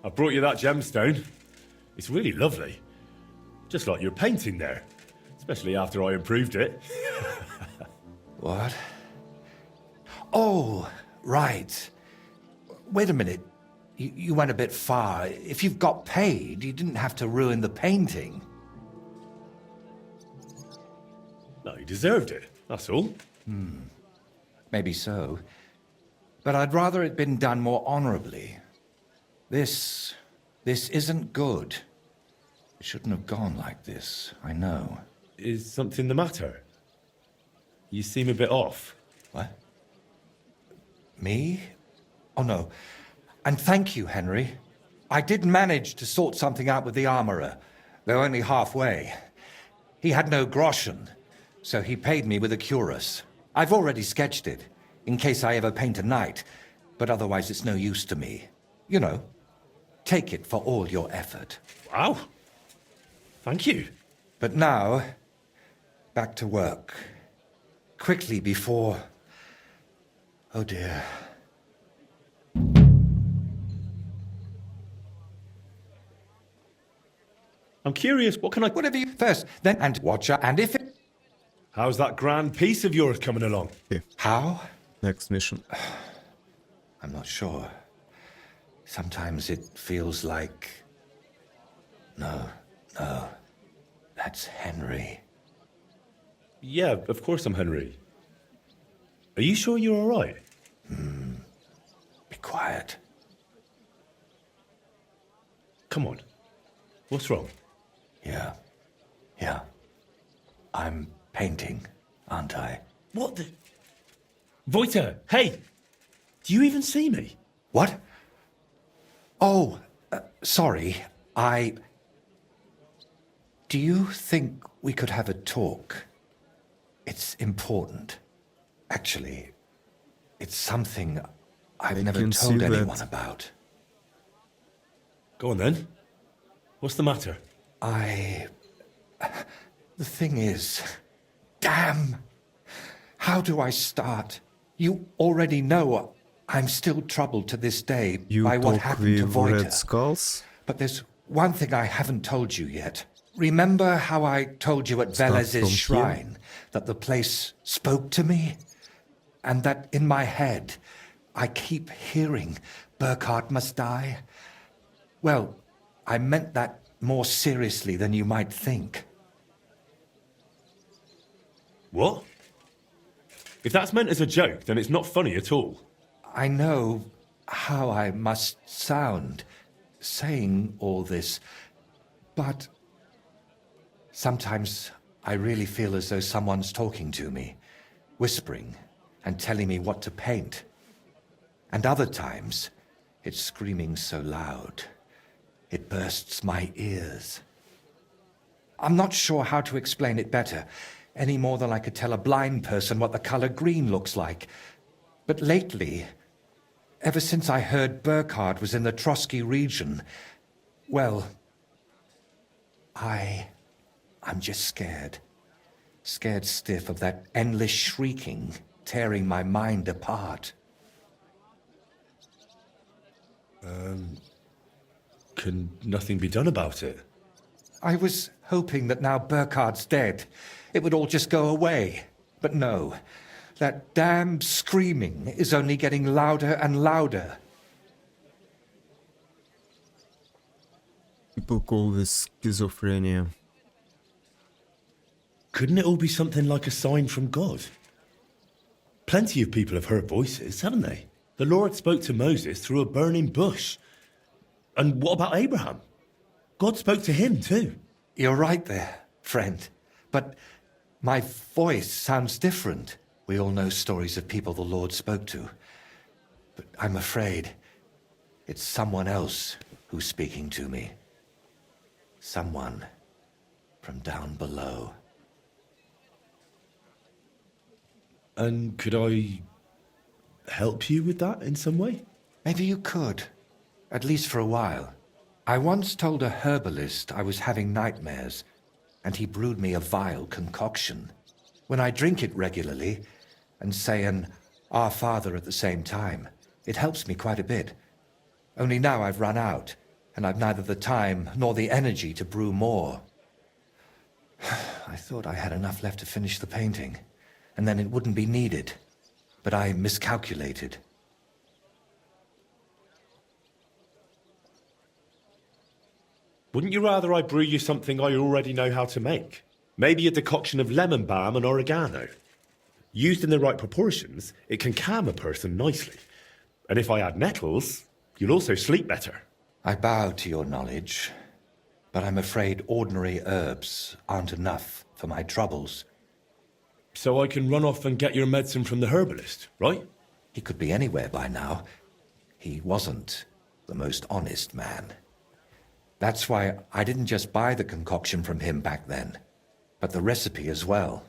I brought you that gemstone. It's really lovely. Just like your painting there. Especially after I improved it. What? Oh, right. Wait a minute. You went a bit far. If you've got paid, you didn't have to ruin the painting. No, you deserved it, that's all. Maybe so. But I'd rather it been done more honorably. This isn't good. It shouldn't have gone like this, I know. Is something the matter? You seem a bit off. What? Me? Oh, no. And thank you, Henry. I did manage to sort something out with the armorer, though only halfway. He had no groschen, so he paid me with a cuirass. I've already sketched it, in case I ever paint a knight, but otherwise it's no use to me. You know, take it for all your effort. Wow. Thank you. But now, back to work. Quickly before... Oh dear. I'm curious, what can I... Whatever you... First, then, and watch out, and if it... How's that grand piece of yours coming along? Okay, How? next mission. I'm not sure. Sometimes it feels like... No. That's Henry. Yeah, of course I'm Henry. Are you sure you're all right? Be quiet. Come on. What's wrong? Yeah. I'm painting, aren't I? What the... Voita, hey! Do you even see me? What? Oh, sorry. Do you think we could have a talk? It's important. Actually, it's something I've never can see told that. anyone about. Go on then. What's the matter? The thing is... Damn! How do I start? You already know I'm still troubled to this day You by what talk happened to with Voita. Red Skulls? But there's one thing I haven't told you yet. Remember how I told you at Start from Velez's here? shrine that the place spoke to me? And that in my head, I keep hearing Burkhardt must die? Well, I meant that more seriously than you might think. What? If that's meant as a joke, then it's not funny at all. I know how I must sound saying all this, but sometimes I really feel as though someone's talking to me, whispering and telling me what to paint. And other times, it's screaming so loud, it bursts my ears. I'm not sure how to explain it better, any more than I could tell a blind person what the color green looks like. But lately, ever since I heard Burkhardt was in the Trotsky region, well, I'm just scared. Scared stiff of that endless shrieking, tearing my mind apart. Can nothing be done about it? I was hoping that now Burkhardt's dead, it would all just go away. But no, that damn screaming is only getting louder and louder. People call this schizophrenia. Couldn't it all be something like a sign from God? Plenty of people have heard voices, haven't they? The Lord spoke to Moses through a burning bush. And what about Abraham? God spoke to him too. You're right there, friend. But my voice sounds different. We all know stories of people the Lord spoke to. But I'm afraid it's someone else who's speaking to me. Someone from down below. And could I help you with that in some way? Maybe you could, at least for a while. I once told a herbalist I was having nightmares, and he brewed me a vile concoction. When I drink it regularly, and say an Our Father at the same time, it helps me quite a bit. Only now I've run out, and I've neither the time nor the energy to brew more. I thought I had enough left to finish the painting, and then it wouldn't be needed. But I miscalculated. Wouldn't you rather I brew you something I already know how to make? Maybe a decoction of lemon balm and oregano. Used in the right proportions, it can calm a person nicely. And if I add nettles, you'll also sleep better. I bow to your knowledge, but I'm afraid ordinary herbs aren't enough for my troubles. So I can run off and get your medicine from the herbalist, right? He could be anywhere by now. He wasn't the most honest man. That's why I didn't just buy the concoction from him back then, but the recipe as well.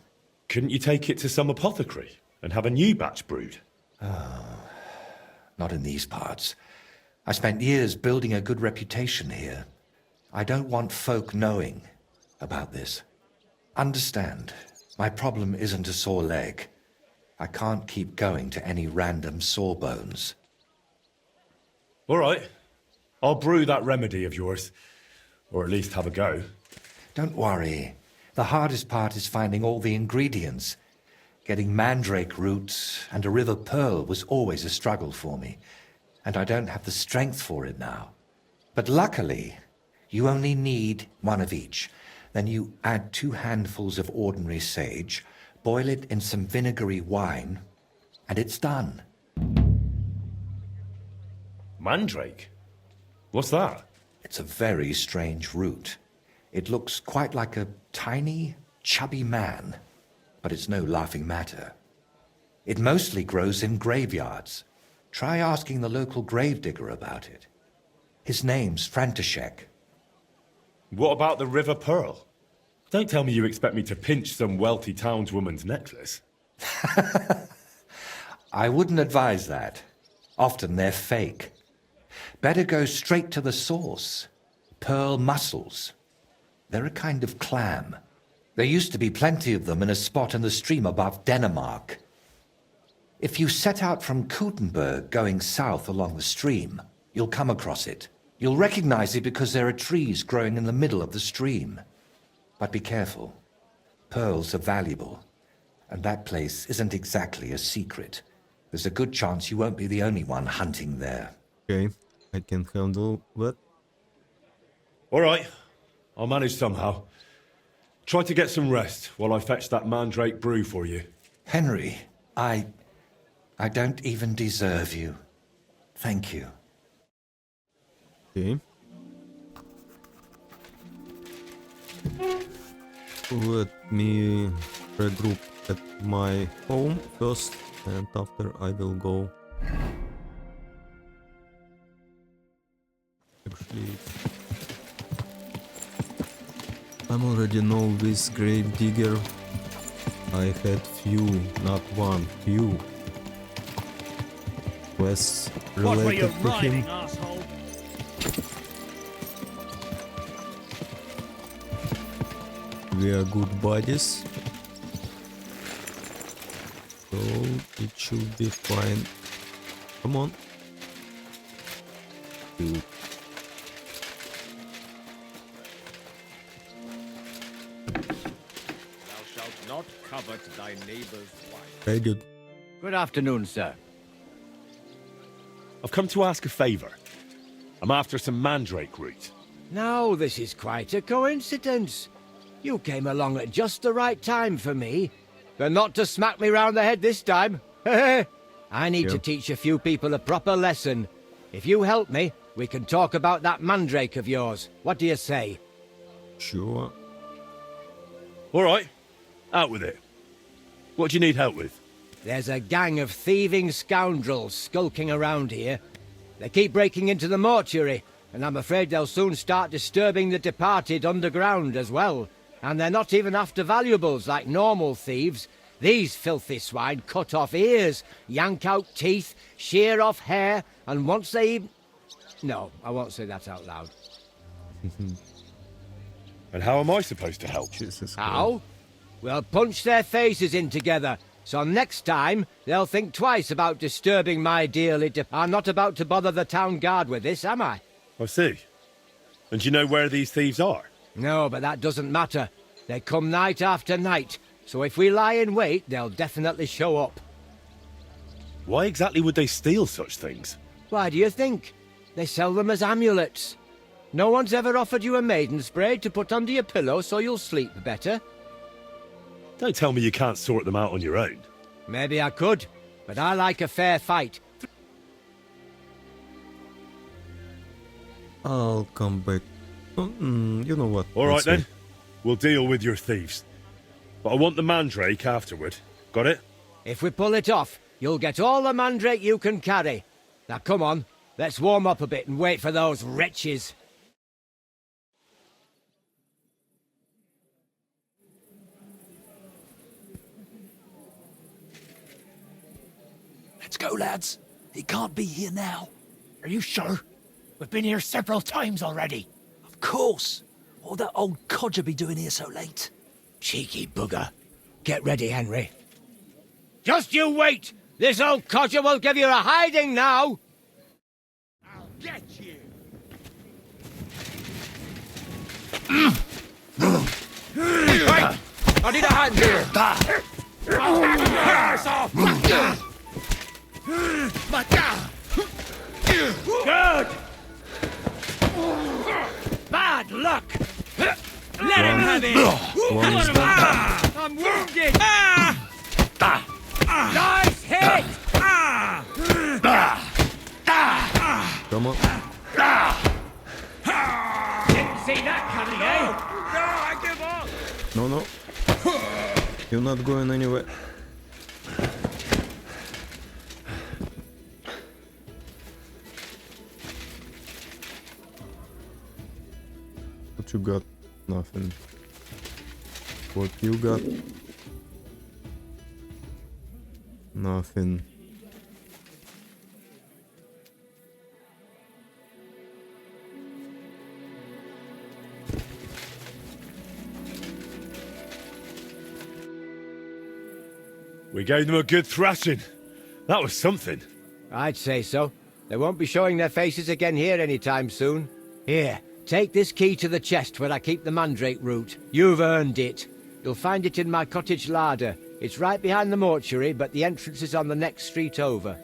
Couldn't you take it to some apothecary and have a new batch brewed? Not in these parts. I spent years building a good reputation here. I don't want folk knowing about this. Understand, my problem isn't a sore leg. I can't keep going to any random sawbones. All right. I'll brew that remedy of yours. Or at least have a go. Don't worry. The hardest part is finding all the ingredients. Getting mandrake roots and a river pearl was always a struggle for me. And I don't have the strength for it now. But luckily, you only need one of each. Then you add 2 handfuls of ordinary sage, boil it in some vinegary wine, and it's done. Mandrake? What's that? It's a very strange root. It looks quite like a tiny, chubby man, but it's no laughing matter. It mostly grows in graveyards. Try asking the local gravedigger about it. His name's František. What about the river pearl? Don't tell me you expect me to pinch some wealthy townswoman's necklace. I wouldn't advise that. Often they're fake. Better go straight to the source. Pearl mussels. They're a kind of clam. There used to be plenty of them in a spot in the stream above Denmark. If you set out from Kuttenberg going south along the stream, you'll come across it. You'll recognize it because there are trees growing in the middle of the stream. But be careful. Pearls are valuable, and that place isn't exactly a secret. There's a good chance you won't be the only one hunting there. Okay, I can handle that. All right. I'll manage somehow. Try to get some rest while I fetch that mandrake brew for you. Henry, I don't even deserve you. Thank you. Okay. Let me regroup at my home first, and after I will go. Actually, I'm already know this grave digger. I had few, not one, few quests related to him. Asshole? We are good buddies, so it should be fine. Come on. Good. Thou shalt not covet thy neighbor's wife. Hey, dude. Good afternoon, sir. I've come to ask a favor. I'm after some mandrake root. Now, this is quite a coincidence. You came along at just the right time for me. But not to smack me round the head this time. I need to teach a few people a proper lesson. If you help me, we can talk about that mandrake of yours. What do you say? Sure. All right. Out with it. What do you need help with? There's a gang of thieving scoundrels skulking around here. They keep breaking into the mortuary, and I'm afraid they'll soon start disturbing the departed underground as well. And they're not even after valuables like normal thieves. These filthy swine cut off ears, yank out teeth, shear off hair, and once they even... No, I won't say that out loud. And how am I supposed to help? Jesus Christ. How? We'll punch their faces in together, so next time they'll think twice about disturbing my dearly I'm not about to bother the town guard with this, am I? I see. And do you know where these thieves are? No, but that doesn't matter. They come night after night, so if we lie in wait, they'll definitely show up. Why exactly would they steal such things? Why do you think? They sell them as amulets. No one's ever offered you a maiden spray to put under your pillow so you'll sleep better? Don't tell me you can't sort them out on your own. Maybe I could, but I like a fair fight. I'll come back. You know what? All right let's then. wait. We'll deal with your thieves. But I want the mandrake afterward. Got it? If we pull it off, you'll get all the mandrake you can carry. Now come on, let's warm up a bit and wait for those wretches. Let's go, lads. He can't be here now. Are you sure? We've been here several times already. Of course. What would that old codger be doing here so late? Cheeky bugger. Get ready, Henry. Just you wait! This old codger will give you a hiding now! I'll get you. Right! I need a hand here! Good! Bad luck! Let him have it! One is done. I'm wounded! Nice hit! Come on. Didn't see that coming, eh? No, I give up. No, no. You're not going anywhere. What you got? Nothing. What you got? Nothing. We gave them a good thrashing. That was something. I'd say so. They won't be showing their faces again here anytime soon. Here, take this key to the chest where I keep the mandrake root. You've earned it. You'll find it in my cottage larder. It's right behind the mortuary, but the entrance is on the next street over.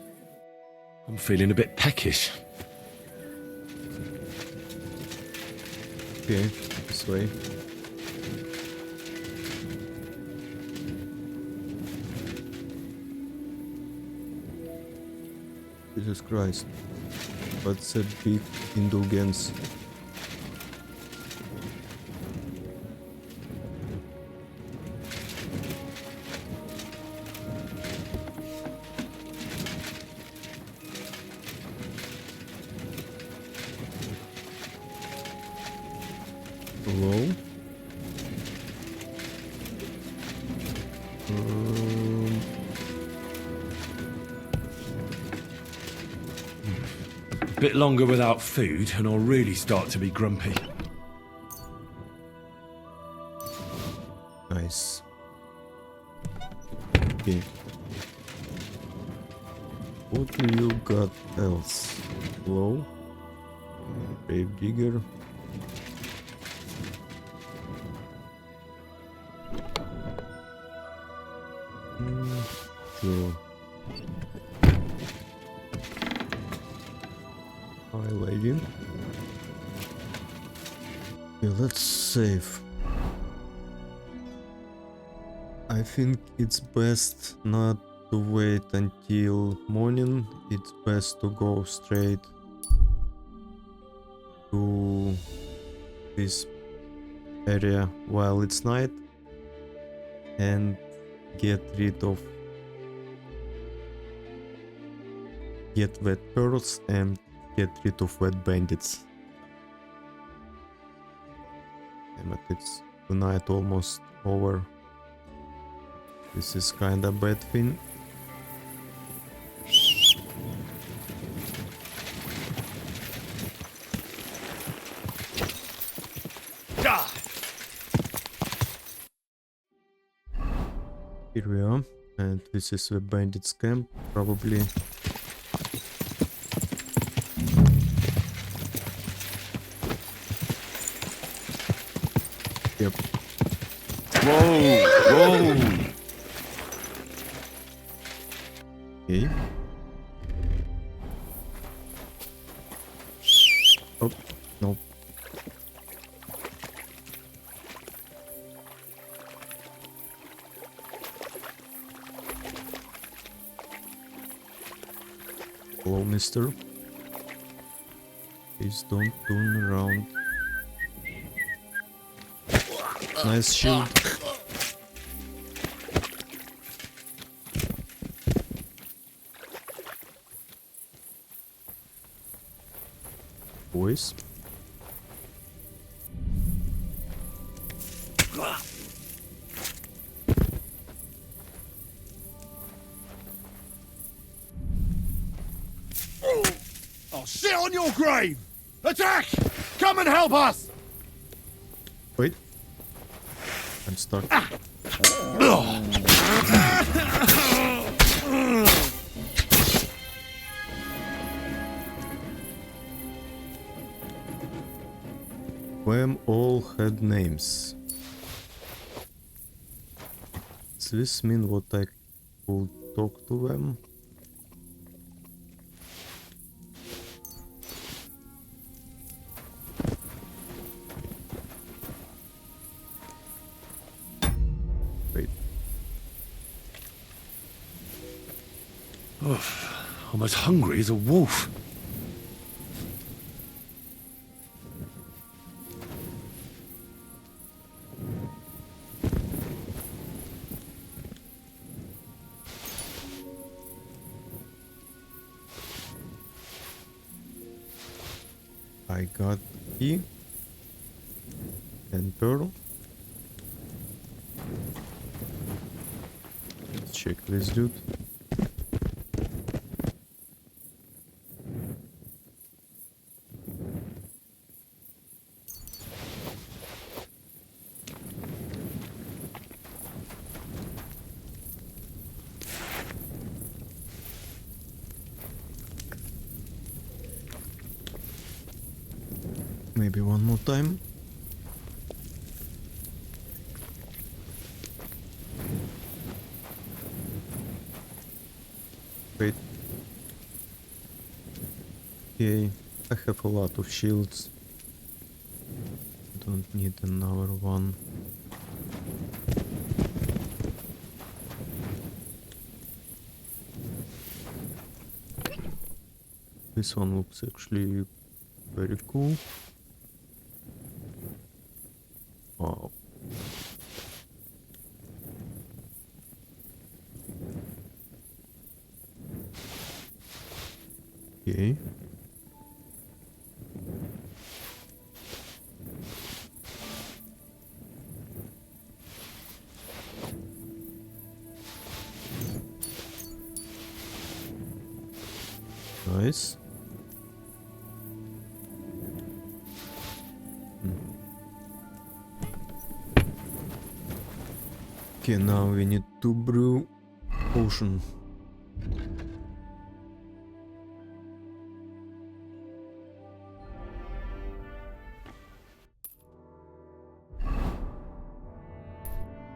I'm feeling a bit peckish. Okay, this way. Jesus Christ. What's a big indulgence? Hello? A bit longer without food and I'll really start to be grumpy. Nice. Okay. What do you got else? Hello? Grave digger. Sure. Hi, lady. Yeah, let's save. I think it's best not to wait until morning. It's best to go straight to this area while it's night and get rid of wet pearls and get rid of wet bandits. Damn it, it's the night almost over. This is kinda bad thing. Here we are, and this is the bandits camp, probably. Yep. Whoa! Whoa! Okay. Oh, no. Hello, mister. Please don't turn around. Nice shield. Boys. I'll sit on your grave! Attack! Come and help us! Wait. I'm stuck. Them all had names. Does this mean what I could talk to them? Wait. I'm as hungry as a wolf. I got key and pearl. Let's check this dude. Maybe one more time. Wait. Okay, I have a lot of shields. Don't need another one. This one looks actually very cool. Wow. Okay. Nice. Okay, now we need to brew potion.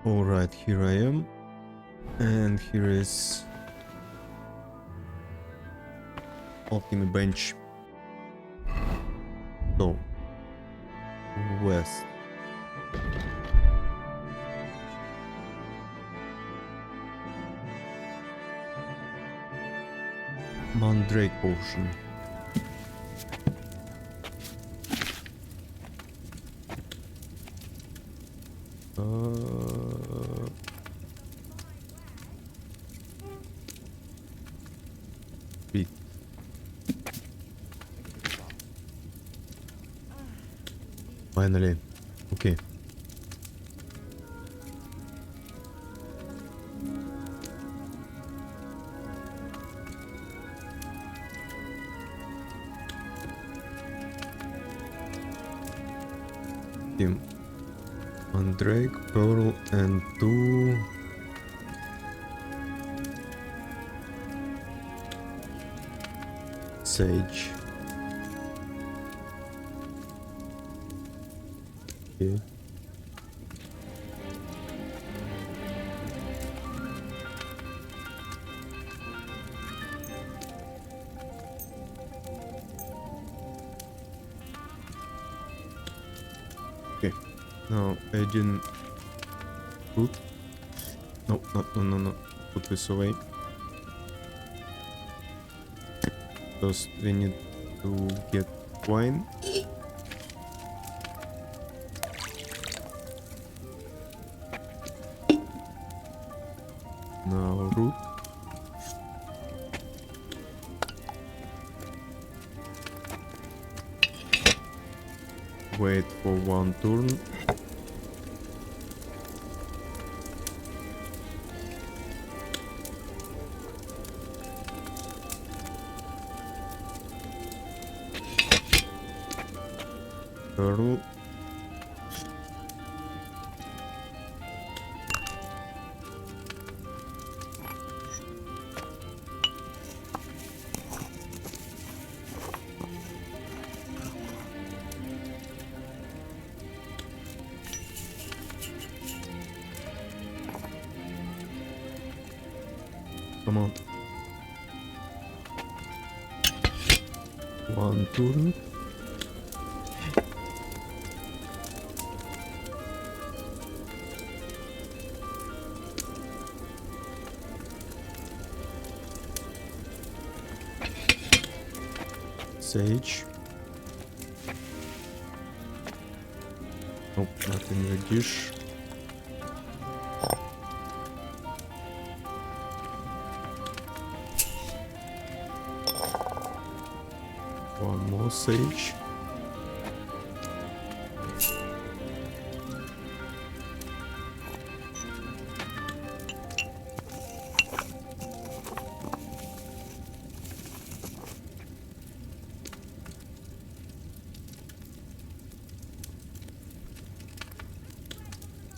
Alright, here I am. And here is alchemy bench. So, west. Mandrake potion. Wait. Finally. Okay. Mandrake, pearl, and 2 sage. Okay. Now adding food. No, no. Put this away. First we need to get wine. Now root. Wait for one turn. Pearl. Come on. One turn. Sage. Nope, not in the dish. One more sage.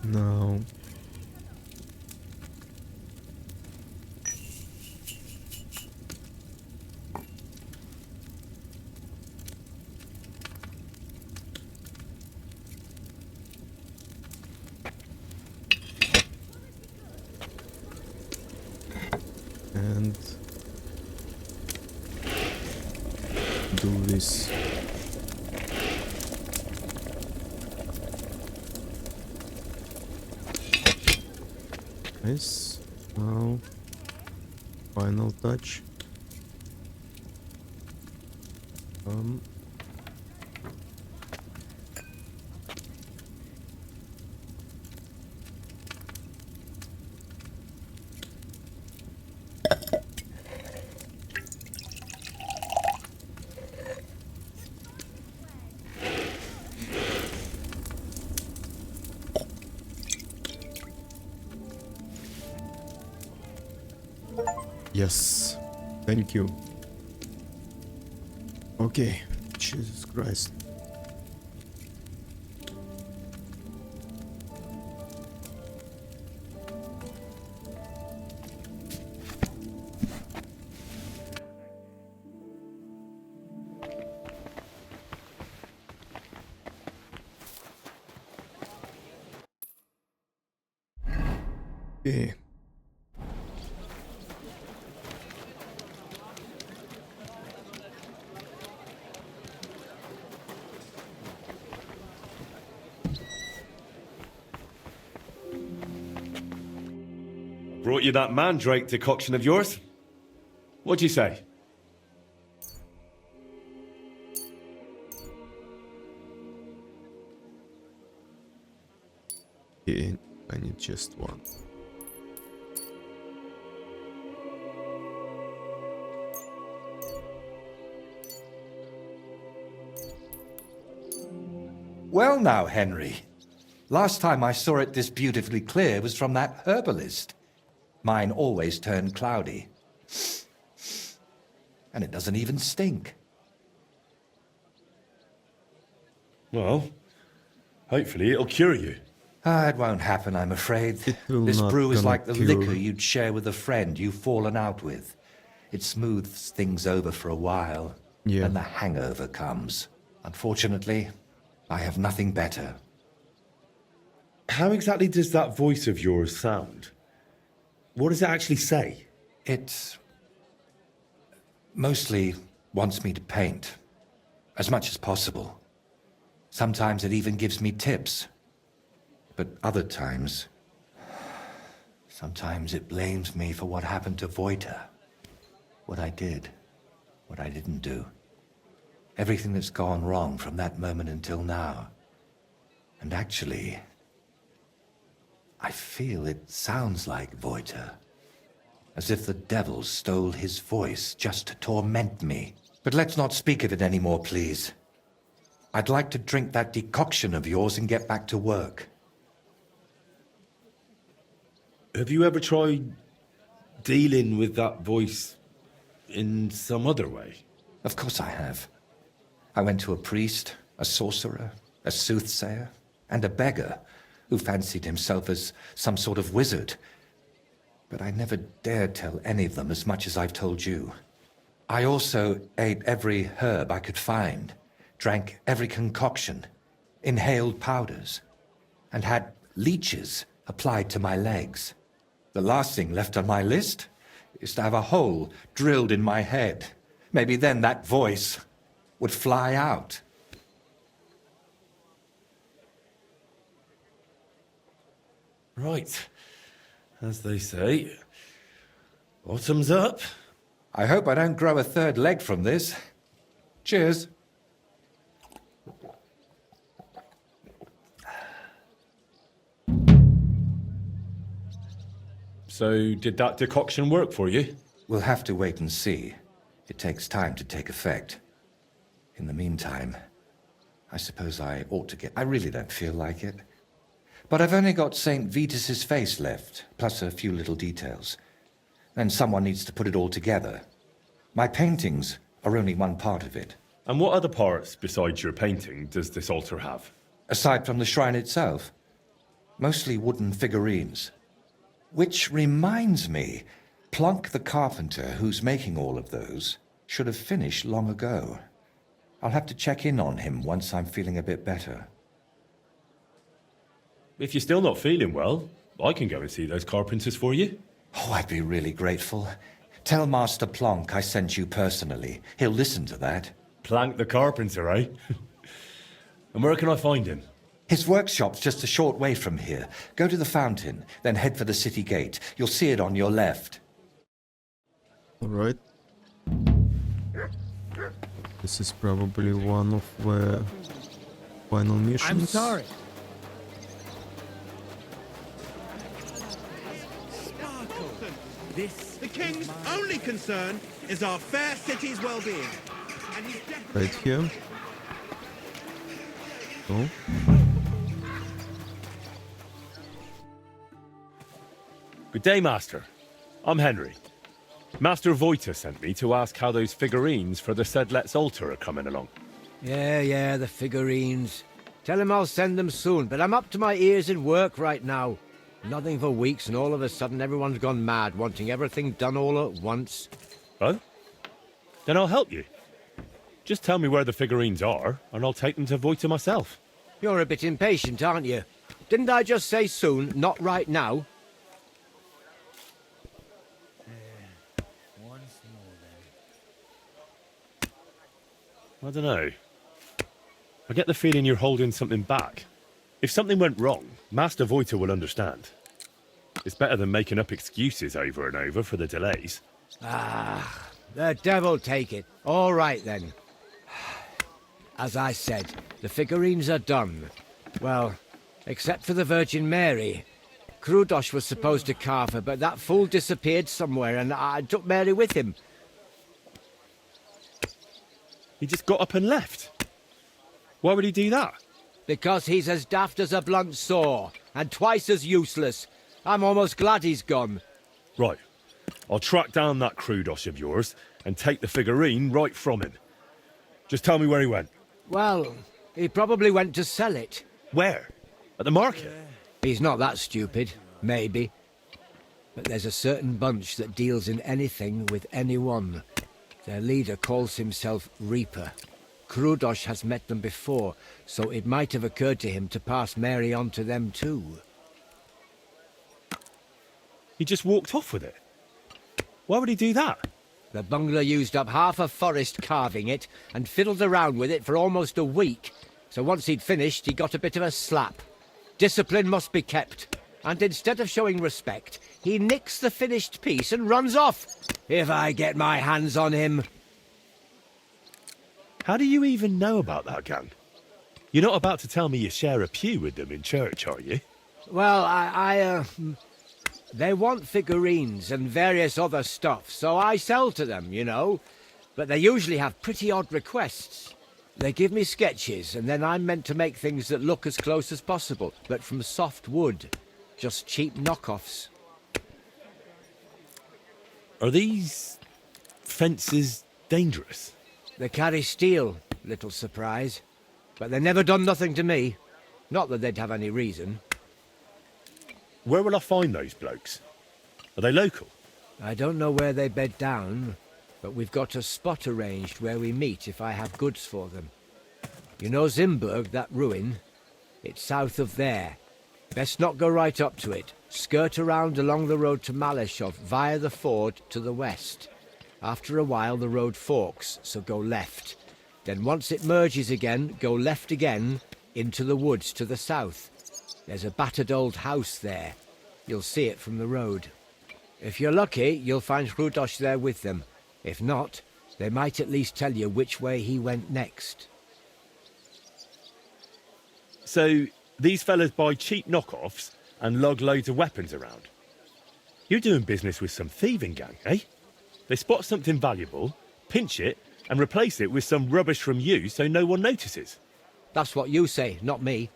Now and do this. Nice. Now, final touch. Yes, thank you. Okay, Jesus Christ. Okay. Brought you that mandrake decoction of yours. What'd you say? Okay, I need just one. Well now, Henry. Last time I saw it this beautifully clear was from that herbalist. Mine always turned cloudy. And it doesn't even stink. Well, hopefully it'll cure you. It won't happen, I'm afraid. It will This not brew is gonna like the cure. liquor you'd share with a friend you've fallen out with. It smooths things over for a while, Yeah. and the hangover comes. Unfortunately, I have nothing better. How exactly does that voice of yours sound? What does it actually say? It mostly wants me to paint, as much as possible. Sometimes it even gives me tips. But other times... Sometimes it blames me for what happened to Voita. What I did. What I didn't do. Everything that's gone wrong from that moment until now. And actually... I feel it sounds like Voita. As if the devil stole his voice just to torment me. But let's not speak of it anymore, please. I'd like to drink that decoction of yours and get back to work. Have you ever tried dealing with that voice in some other way? Of course I have. I went to a priest, a sorcerer, a soothsayer, and a beggar who fancied himself as some sort of wizard. But I never dared tell any of them as much as I've told you. I also ate every herb I could find, drank every concoction, inhaled powders, and had leeches applied to my legs. The last thing left on my list is to have a hole drilled in my head. Maybe then that voice would fly out. Right. As they say, bottoms up. I hope I don't grow a third leg from this. Cheers. So, did that decoction work for you? We'll have to wait and see. It takes time to take effect. In the meantime, I suppose I ought to get... I really don't feel like it. But I've only got St. Vitus's face left, plus a few little details. And someone needs to put it all together. My paintings are only one part of it. And what other parts, besides your painting, does this altar have? Aside from the shrine itself, mostly wooden figurines. Which reminds me, Plunk the carpenter, who's making all of those, should have finished long ago. I'll have to check in on him once I'm feeling a bit better. If you're still not feeling well, I can go and see those carpenters for you. Oh, I'd be really grateful. Tell Master Plonk I sent you personally. He'll listen to that. Plank the carpenter, eh? And where can I find him? His workshop's just a short way from here. Go to the fountain, then head for the city gate. You'll see it on your left. Alright. This is probably one of the final missions. I'm sorry. The king's only concern is our fair city's well-being. And he's definitely... Right here. Oh. Good day, Master. I'm Henry. Master Voita sent me to ask how those figurines for the Sedlet's altar are coming along. Yeah, the figurines. Tell him I'll send them soon, but I'm up to my ears in work right now. Nothing for weeks, and all of a sudden everyone's gone mad, wanting everything done all at once. Oh? Then I'll help you. Just tell me where the figurines are, and I'll take them to Voita myself. You're a bit impatient, aren't you? Didn't I just say soon, not right now? I don't know. I get the feeling you're holding something back. If something went wrong, Master Voita will understand. It's better than making up excuses over and over for the delays. Ah, the devil take it. All right, then. As I said, the figurines are done. Well, except for the Virgin Mary. Krudosh was supposed to carve her, but that fool disappeared somewhere, and I took Mary with him. He just got up and left. Why would he do that? Because he's as daft as a blunt saw, and twice as useless. I'm almost glad he's gone. Right. I'll track down that Krudosh of yours and take the figurine right from him. Just tell me where he went. Well, he probably went to sell it. Where? At the market? He's not that stupid, maybe. But there's a certain bunch that deals in anything with anyone. Their leader calls himself Reaper. Krudosh has met them before, so it might have occurred to him to pass Mary on to them too. He just walked off with it. Why would he do that? The bungler used up half a forest carving it and fiddled around with it for almost a week. So once he'd finished, he got a bit of a slap. Discipline must be kept. And instead of showing respect, he nicks the finished piece and runs off. If I get my hands on him. How do you even know about that gang? You're not about to tell me you share a pew with them in church, are you? Well, they want figurines and various other stuff, so I sell to them, you know. But they usually have pretty odd requests. They give me sketches, and then I'm meant to make things that look as close as possible, but from soft wood. Just cheap knockoffs. Are these fences dangerous? They carry steel, little surprise. But they never done nothing to me. Not that they'd have any reason. Where will I find those blokes? Are they local? I don't know where they bed down, but we've got a spot arranged where we meet if I have goods for them. You know Zimburg, that ruin? It's south of there. Best not go right up to it. Skirt around along the road to Malashov via the ford to the west. After a while the road forks, so go left. Then once it merges again, go left again into the woods to the south. There's a battered old house there. You'll see it from the road. If you're lucky, you'll find Hrudosh there with them. If not, they might at least tell you which way he went next. So, these fellas buy cheap knockoffs and lug loads of weapons around. You're doing business with some thieving gang, eh? They spot something valuable, pinch it, and replace it with some rubbish from you so no one notices. That's what you say, not me.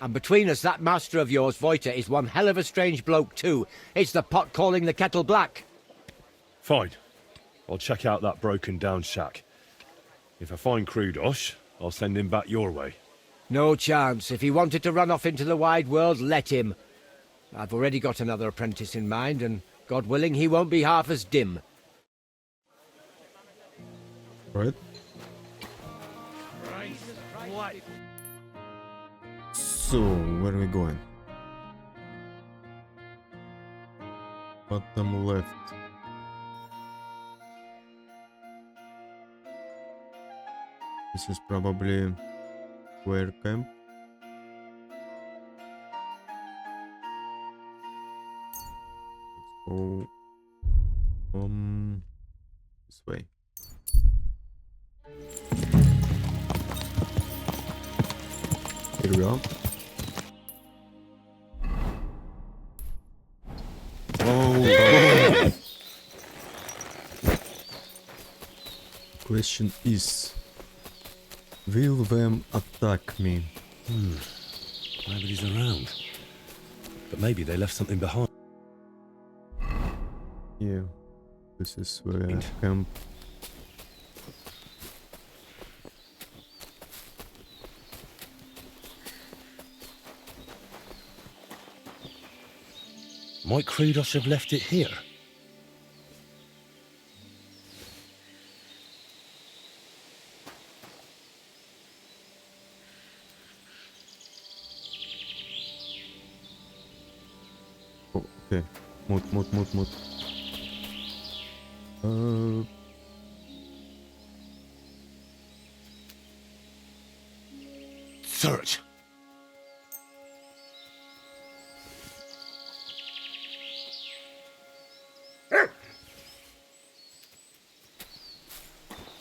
And between us, that master of yours, Voita, is one hell of a strange bloke too. It's the pot calling the kettle black. Fine. I'll check out that broken down shack. If I find Hrudosh, I'll send him back your way. No chance. If he wanted to run off into the wide world, let him. I've already got another apprentice in mind, and God willing, he won't be half as dim. Right? What? So, where are we going? Bottom left. This is probably square camp. Let's go this way. Here we are. Oh. Question is, will them attack me? Nobody's around. But maybe they left something behind. Yeah, this is where camp. Might Hrudosh have left it here? Oh, okay. Mut. Search!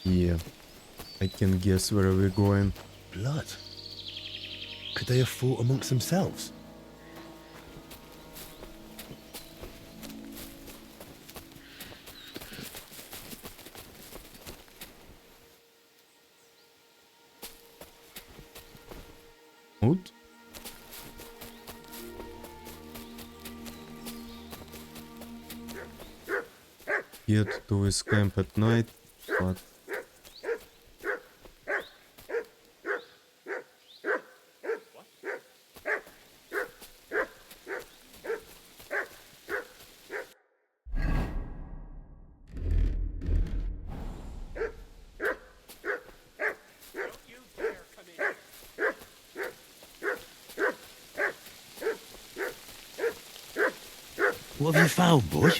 Yeah, I can guess where we're going. Blood. Could they have fought amongst themselves? Mut? Get to his camp at night, but What have you found, boy?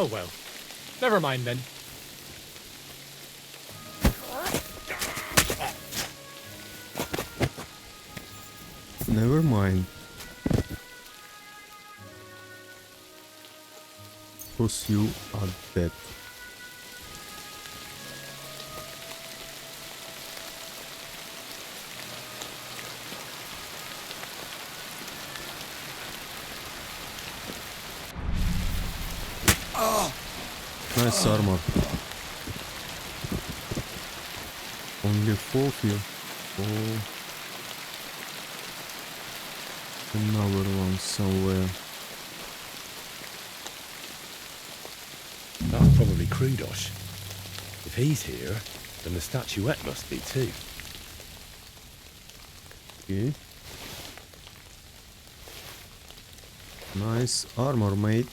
Oh well. Never mind then. Never mind. Because you are dead. Nice armor. Only 4 here. Oh. Another one somewhere. That's probably Krudosh. If he's here, then the statuette must be too. Okay. Nice armor, mate.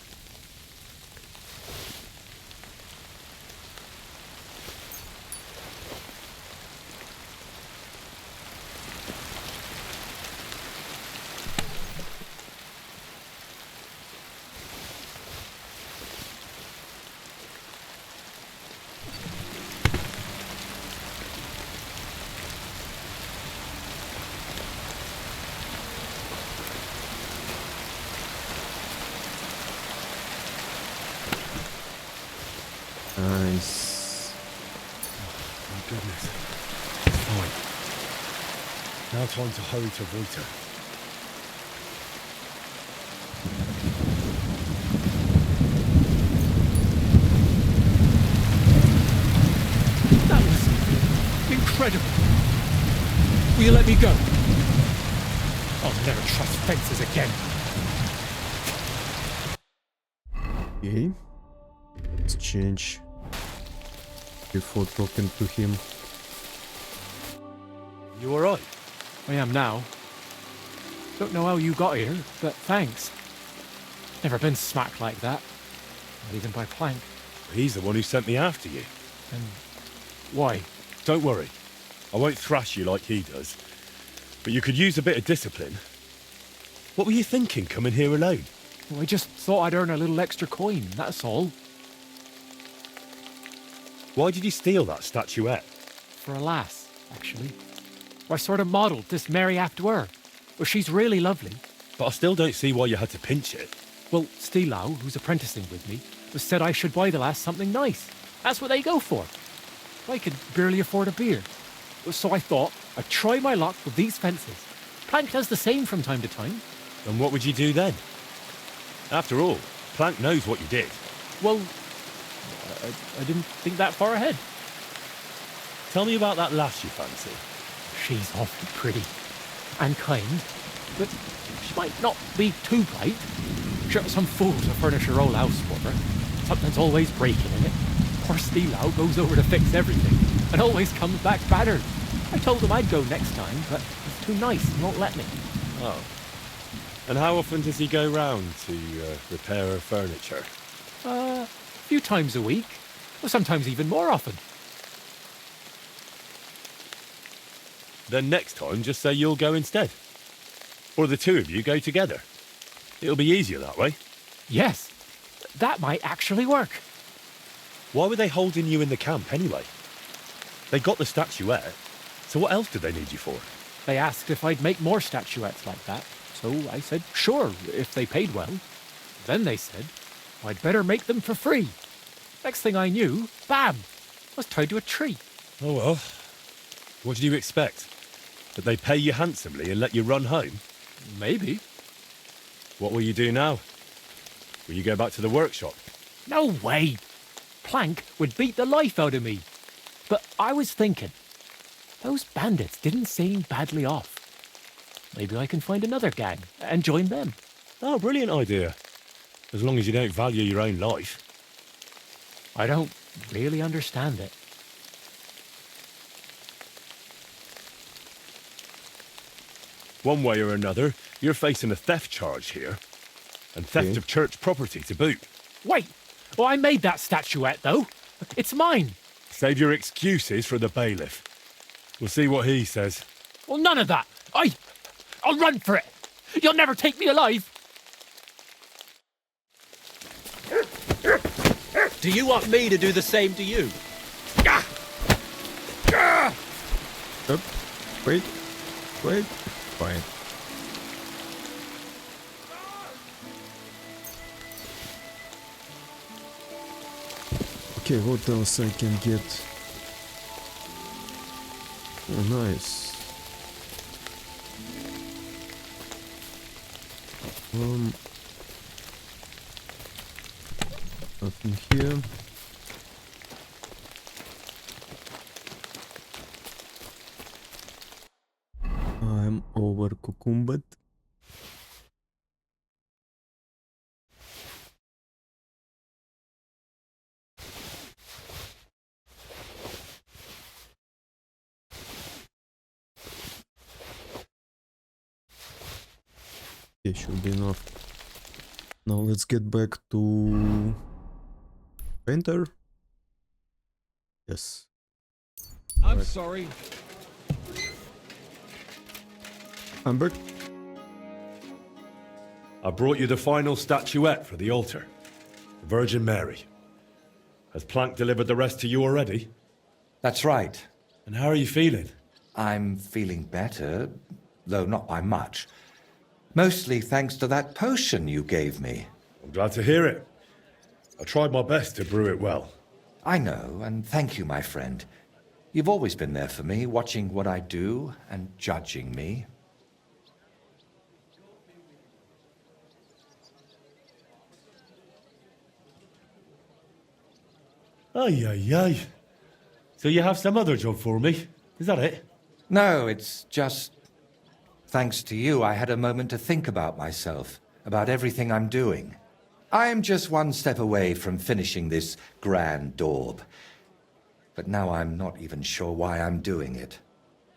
Nice. My goodness. Fine. Now time to hurry to Voita. That was incredible. Will you let me go? I'll never trust fences again. Okay. Let's change before talking to him. You alright? I am now. Don't know how you got here, but thanks. Never been smacked like that. Not even by Plank. He's the one who sent me after you. And why? Don't worry. I won't thrash you like he does. But you could use a bit of discipline. What were you thinking coming here alone? Well, I just thought I'd earn a little extra coin, that's all. Why did you steal that statuette? For a lass, actually. I sort of modelled this Mary after her. Well, she's really lovely. But I still don't see why you had to pinch it. Well, Steelau, who's apprenticing with me, said I should buy the lass something nice. That's what they go for. I could barely afford a beer. So I thought I'd try my luck with these fences. Plank does the same from time to time. And what would you do then? After all, Plank knows what you did. Well, I didn't think that far ahead. Tell me about that lass you fancy. She's awfully pretty and kind, but she might not be too bright. Sure, some fool to furnish her old house for her. Something's always breaking in it. Poor Steelau goes over to fix everything and always comes back battered. I told him I'd go next time, but he's too nice and won't let me. Oh. And how often does he go round to repair her furniture? A few times a week, or sometimes even more often. Then next time, just say you'll go instead. Or the two of you go together. It'll be easier that way. Yes, that might actually work. Why were they holding you in the camp anyway? They got the statuette, so what else did they need you for? They asked if I'd make more statuettes like that, so I said sure, if they paid well. Then they said I'd better make them for free. Next thing I knew, bam, I was tied to a tree. Oh well. What did you expect? That they pay you handsomely and let you run home? Maybe. What will you do now? Will you go back to the workshop? No way. Plank would beat the life out of me. But I was thinking, those bandits didn't seem badly off. Maybe I can find another gang and join them. Oh, brilliant idea. As long as you don't value your own life. I don't really understand it. One way or another, you're facing a theft charge here. And theft of church property to boot. Wait! Well, I made that statuette, though. It's mine. Save your excuses for the bailiff. We'll see what he says. Well, none of that. I'll run for it. You'll never take me alive. Do you want me to do the same to you? Up. Wait. Wait. Fine. Okay, what else I can get? Oh, nice. Nothing here. I'm over cucumbered. Okay, should be enough. Now let's get back to painter. Yes. I'm sorry. I'm back. I brought you the final statuette for the altar. The Virgin Mary. Has Planck delivered the rest to you already? That's right. And how are you feeling? I'm feeling better, though not by much. Mostly thanks to that potion you gave me. I'm glad to hear it. I tried my best to brew it well. I know, and thank you, my friend. You've always been there for me, watching what I do and judging me. Ay, ay, ay. So you have some other job for me? Is that it? No, it's just... Thanks to you, I had a moment to think about myself, about everything I'm doing. I am just one step away from finishing this grand daub. But now I'm not even sure why I'm doing it.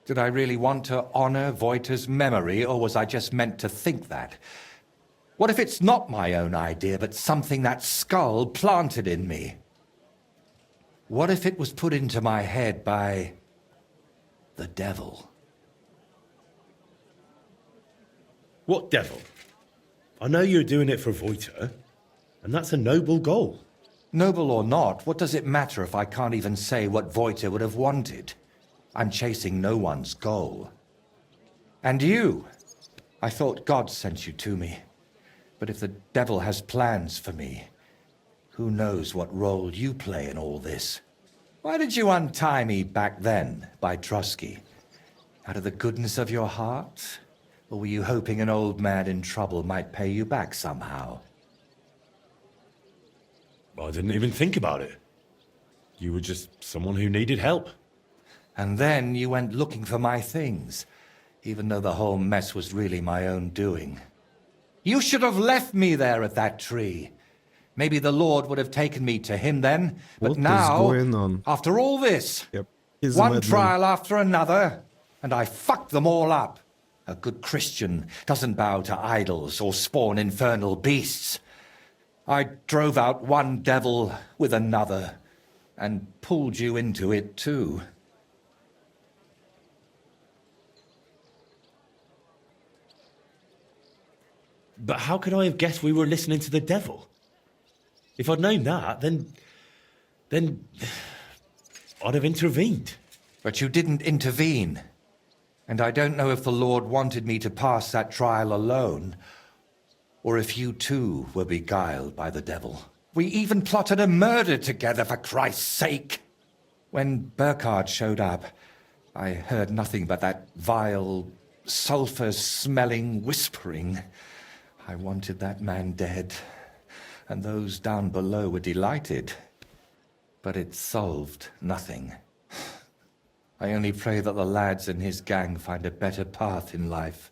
Did I really want to honor Voita's memory, or was I just meant to think that? What if it's not my own idea, but something that skull planted in me? What if it was put into my head by the devil? What devil? I know you're doing it for Voita, and that's a noble goal. Noble or not, what does it matter if I can't even say what Voita would have wanted? I'm chasing no one's goal. And you? I thought God sent you to me. But if the devil has plans for me, who knows what role you play in all this? Why did you untie me back then by Trusky? Out of the goodness of your heart? Or were you hoping an old man in trouble might pay you back somehow? I didn't even think about it. You were just someone who needed help. And then you went looking for my things, even though the whole mess was really my own doing. You should have left me there at that tree. Maybe the Lord would have taken me to him then, but What is now, going on? after all this, Yep. He's a one madman. trial after another, and I fucked them all up. A good Christian doesn't bow to idols or spawn infernal beasts. I drove out one devil with another, and pulled you into it too. But how could I have guessed we were listening to the devil? If I'd known that, then I'd have intervened. But you didn't intervene. And I don't know if the Lord wanted me to pass that trial alone, or if you too were beguiled by the devil. We even plotted a murder together, for Christ's sake. When Burkhard showed up, I heard nothing but that vile, sulphur-smelling whispering. I wanted that man dead, and those down below were delighted. But it solved nothing. I only pray that the lads in his gang find a better path in life.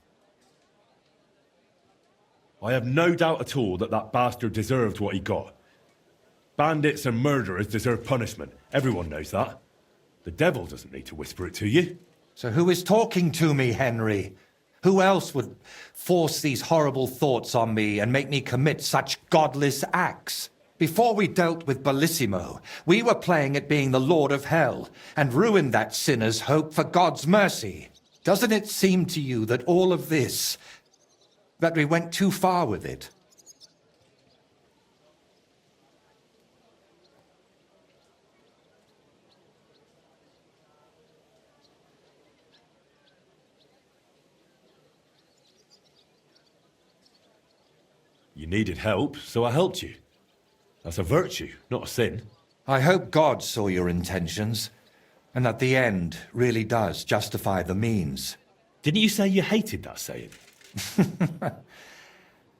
I have no doubt at all that that bastard deserved what he got. Bandits and murderers deserve punishment. Everyone knows that. The devil doesn't need to whisper it to you. So who is talking to me, Henry? Who else would force these horrible thoughts on me and make me commit such godless acts? Before we dealt with Bellissimo, we were playing at being the Lord of Hell and ruined that sinner's hope for God's mercy. Doesn't it seem to you that all of this, that we went too far with it? You needed help, so I helped you. That's a virtue, not a sin. I hope God saw your intentions, and that the end really does justify the means. Didn't you say you hated that saying?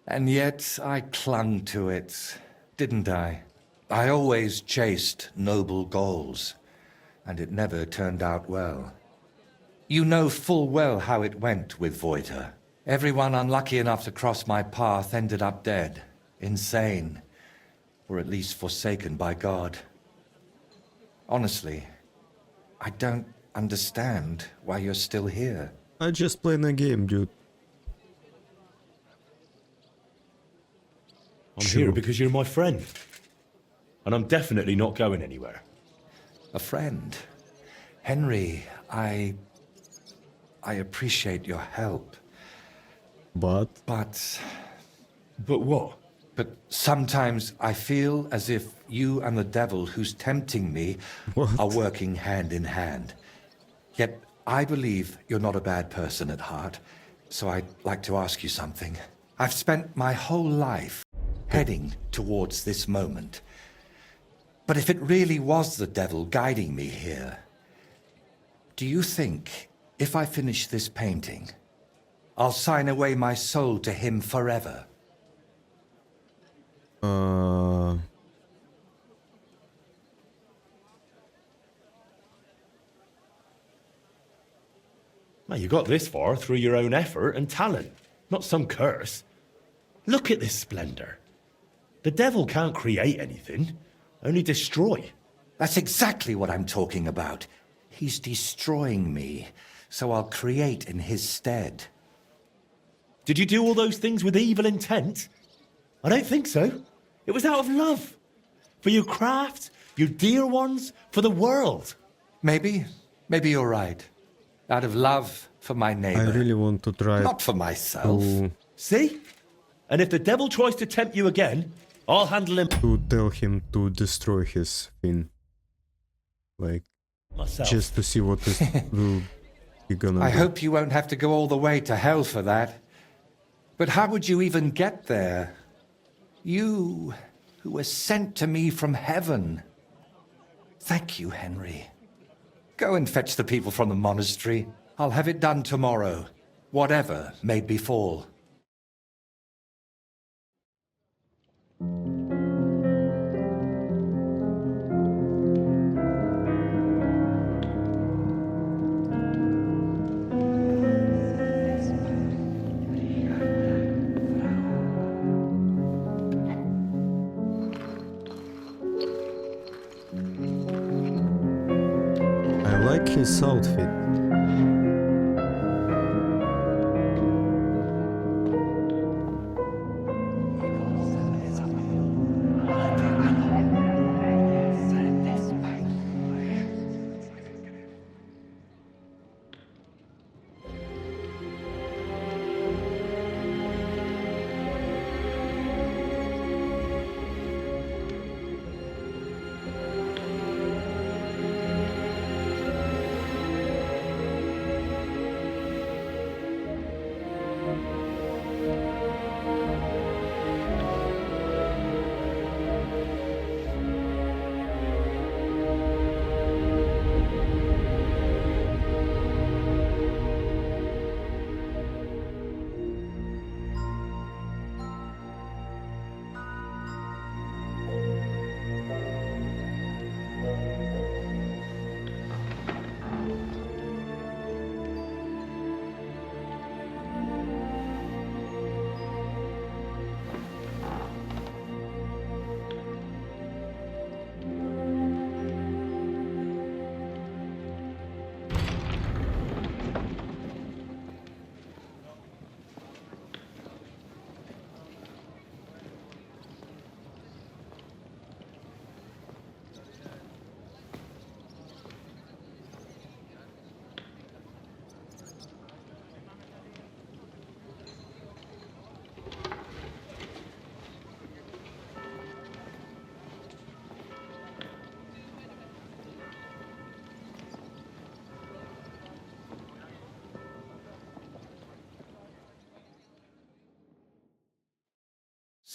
And yet I clung to it, didn't I? I always chased noble goals, and it never turned out well. You know full well how it went with Voita. Everyone unlucky enough to cross my path ended up dead, insane, or at least forsaken by God. Honestly, I don't understand why you're still here. I just playing a game, dude. I'm here because you're my friend. And I'm definitely not going anywhere. A friend. Henry, I appreciate your help. But But But what? sometimes I feel as if you and the devil who's tempting me What? are working hand in hand. Yet I believe you're not a bad person at heart, so I'd like to ask you something. I've spent my whole life heading towards this moment. But if it really was the devil guiding me here, do you think if I finish this painting, I'll sign away my soul to him forever? Well, you got this far through your own effort and talent, not some curse. Look at this splendor. The devil can't create anything, only destroy. That's exactly what I'm talking about. He's destroying me, so I'll create in his stead. Did you do all those things with evil intent? I don't think so. It was out of love. For your craft, your dear ones, for the world. Maybe you're right. Out of love for my neighbor. I really want to try Not for myself. See? And if the devil tries to tempt you again, I'll handle him to tell him to destroy his thing. Like, myself. just to see what is will he gonna I do. hope you won't have to go all the way to hell for that. But how would you even get there? You, who were sent to me from heaven. Thank you, Henry. Go and fetch the people from the monastery. I'll have it done tomorrow, whatever may befall. I like his outfit.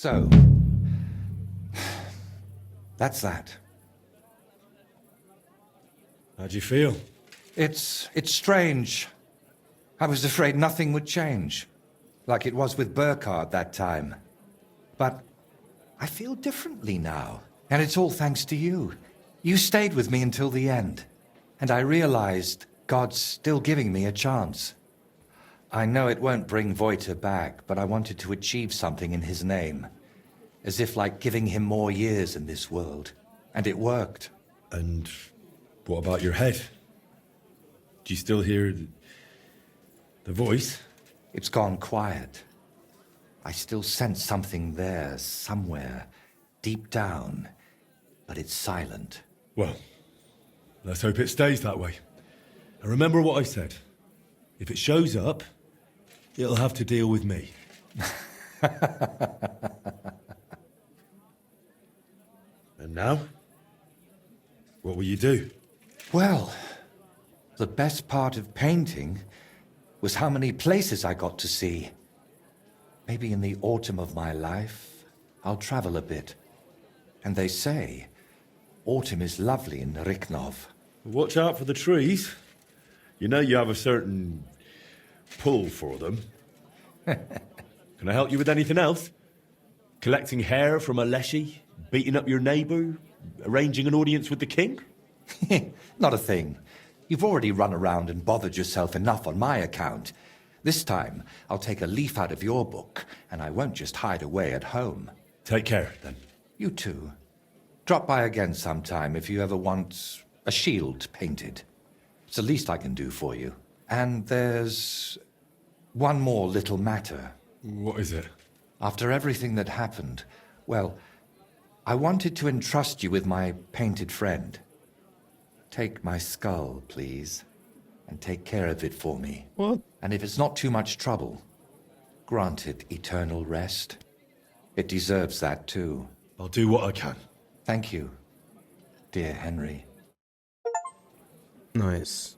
So, that's that. How do you feel? It's strange. I was afraid nothing would change, like it was with Burkhard that time. But I feel differently now, and it's all thanks to you. You stayed with me until the end, and I realized God's still giving me a chance. I know it won't bring Voita back, but I wanted to achieve something in his name, as if like giving him more years in this world, and it worked. And what about your head? Do you still hear the voice? It's gone quiet. I still sense something there, somewhere, deep down, but it's silent. Well, let's hope it stays that way. And remember what I said. If it shows up, it'll have to deal with me. And now? What will you do? Well, the best part of painting was how many places I got to see. Maybe in the autumn of my life, I'll travel a bit. And they say, autumn is lovely in Riknov. Watch out for the trees. You know you have a certain pull for them. Can I help you with anything else? Collecting hair from a leshy? Beating up your neighbour? Arranging an audience with the king? Not a thing. You've already run around and bothered yourself enough on my account. This time, I'll take a leaf out of your book, and I won't just hide away at home. Take care, then. You too. Drop by again sometime if you ever want a shield painted. It's the least I can do for you. And there's one more little matter. What is it? After everything that happened, well, I wanted to entrust you with my painted friend. Take my skull, please, and take care of it for me. What? And if it's not too much trouble, grant it eternal rest. It deserves that too. I'll do what I can. Thank you, dear Henry. Nice.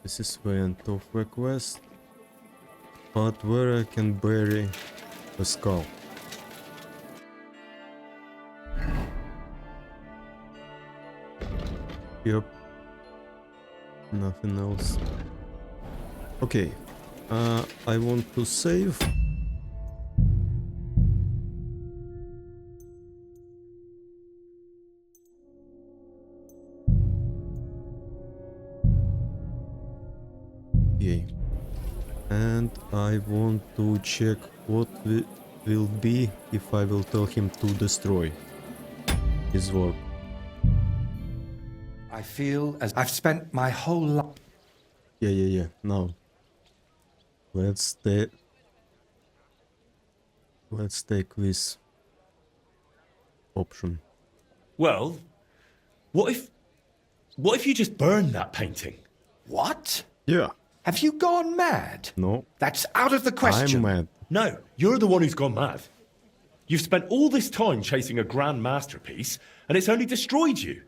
This is the end of the quest. But where I can bury the skull? Yep. Nothing else. Okay. I want to save. Yay. And I want to check what will be if I will tell him to destroy his work. I feel as I've spent my whole life. Yeah. Now, let's take this option. Well, what if you just burned that painting? What? Yeah. Have you gone mad? No. That's out of the question. I'm mad. No, you're the one who's gone mad. You've spent all this time chasing a grand masterpiece, and it's only destroyed you.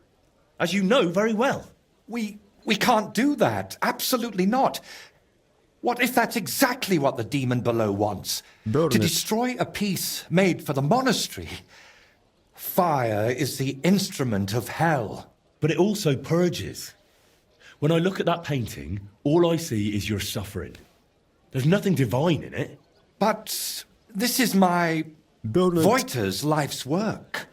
As you know very well. We can't do that. Absolutely not. What if that's exactly what the demon below wants? Burn to it. destroy a piece made for the monastery. Fire is the instrument of hell. But it also purges. When I look at that painting, all I see is your suffering. There's nothing divine in it. But this is my Burn it. Voita's life's work.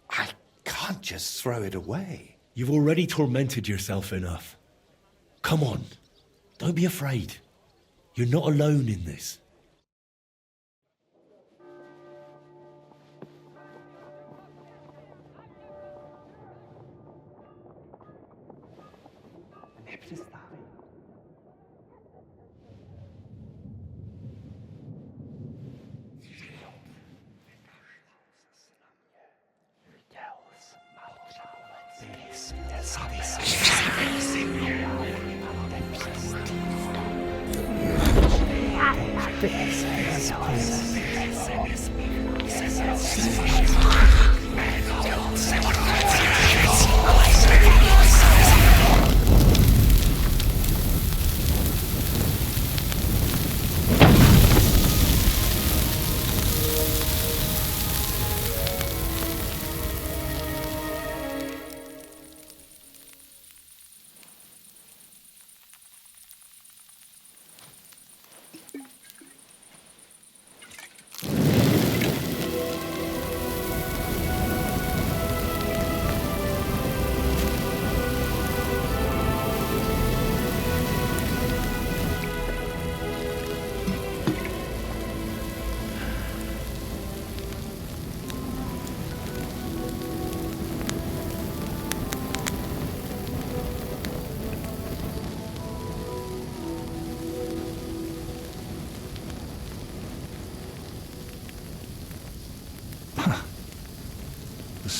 I can't just throw it away. You've already tormented yourself enough. Come on, don't be afraid. You're not alone in this.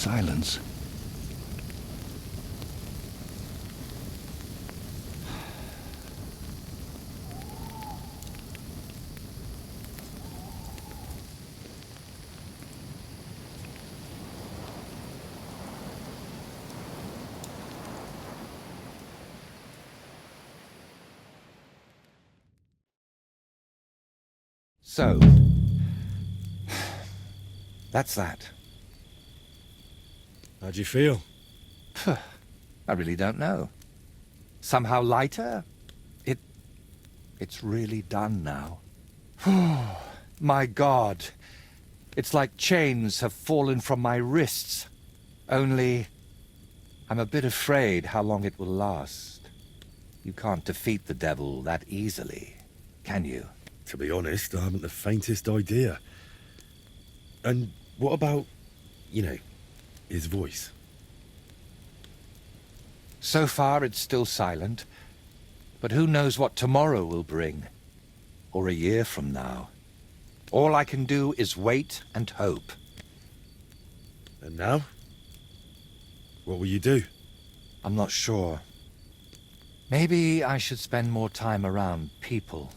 silence. So, that's that. How do you feel? I really don't know. Somehow lighter? It's really done now. My God. It's like chains have fallen from my wrists. Only, I'm a bit afraid how long it will last. You can't defeat the devil that easily, can you? To be honest, I haven't the faintest idea. And what about, you know, his voice? So far, it's still silent. But who knows what tomorrow will bring? Or a year from now? All I can do is wait and hope. And now? What will you do? I'm not sure. Maybe I should spend more time around people.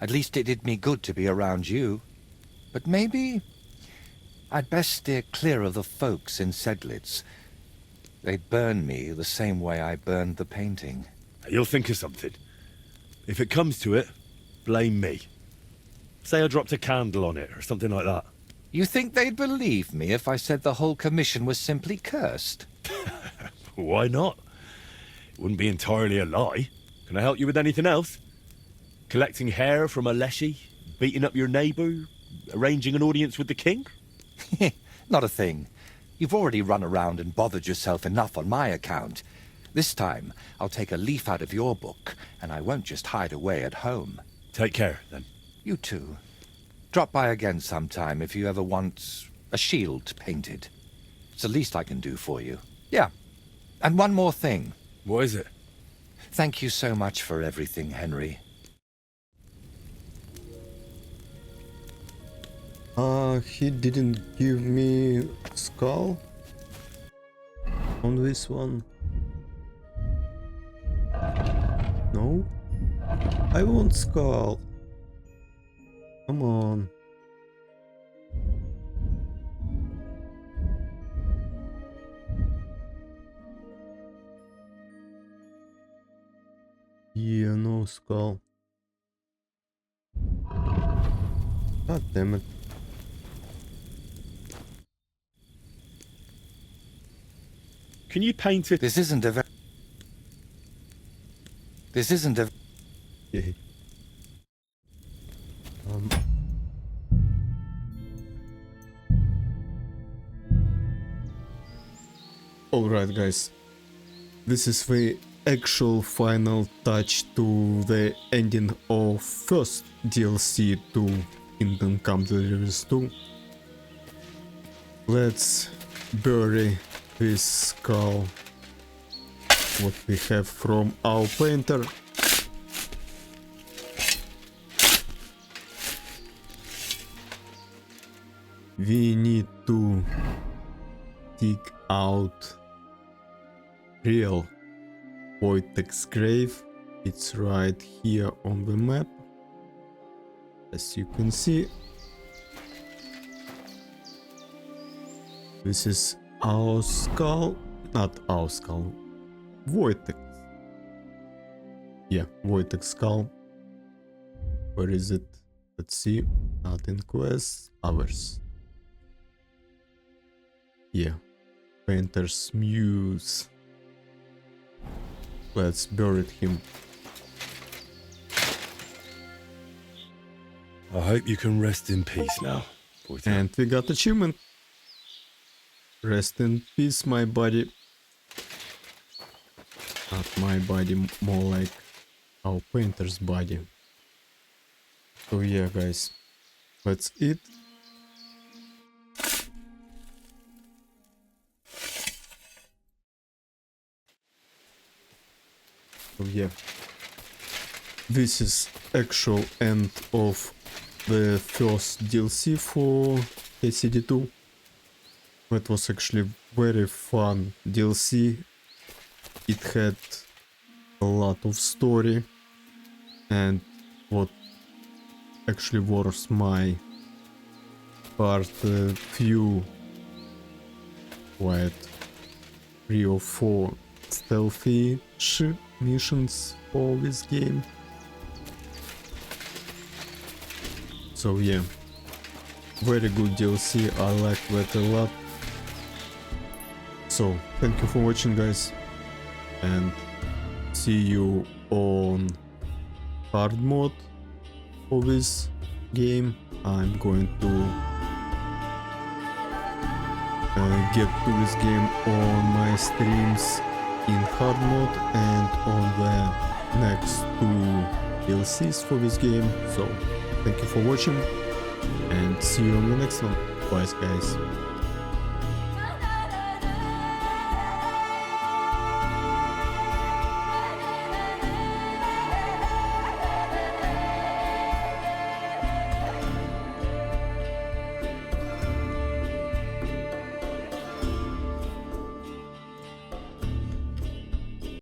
At least it did me good to be around you. But maybe I'd best steer clear of the folks in Sedlitz. They'd burn me the same way I burned the painting. You'll think of something. If it comes to it, blame me. Say I dropped a candle on it or something like that. You think they'd believe me if I said the whole commission was simply cursed? Why not? It wouldn't be entirely a lie. Can I help you with anything else? Collecting hair from a leshy? Beating up your neighbour? Arranging an audience with the king? Not a thing. You've already run around and bothered yourself enough on my account. This time, I'll take a leaf out of your book, and I won't just hide away at home. Take care, then. You too. Drop by again sometime if you ever want a shield painted. It's the least I can do for you. Yeah. And one more thing. What is it? Thank you so much for everything, Henry. He didn't give me skull on this one. No? I want skull. Come on. Yeah, no skull. God damn it. Can you paint it? This isn't a Yeah. Alright guys, this is the actual final touch to the ending of first DLC to Kingdom Come Deliverance 2. Let's bury this skull, what we have from our painter. We need to dig out real Voita's grave. It's right here on the map, as you can see. This is our skull, not our skull, Voita's. Yeah, Voita's skull. Where is it? Let's see. Not in quests, others. Yeah, Painter's Muse. Let's bury him. I hope you can rest in peace now, Voita. And we got achievement. Rest in peace, my body. Not my body, more like our painter's body. So yeah, guys, that's it. So yeah, this is actual end of the first DLC for KCDII. That was actually very fun DLC. It had a lot of story, and what actually was my part, few, what, 3 or 4 stealthy missions for this game. So yeah, very good DLC, I like that a lot. So thank you for watching, guys, and see you on hard mode for this game. I'm going to get to this game on my streams in hard mode and on the next 2 DLCs for this game. So thank you for watching and see you on the next one. Bye guys.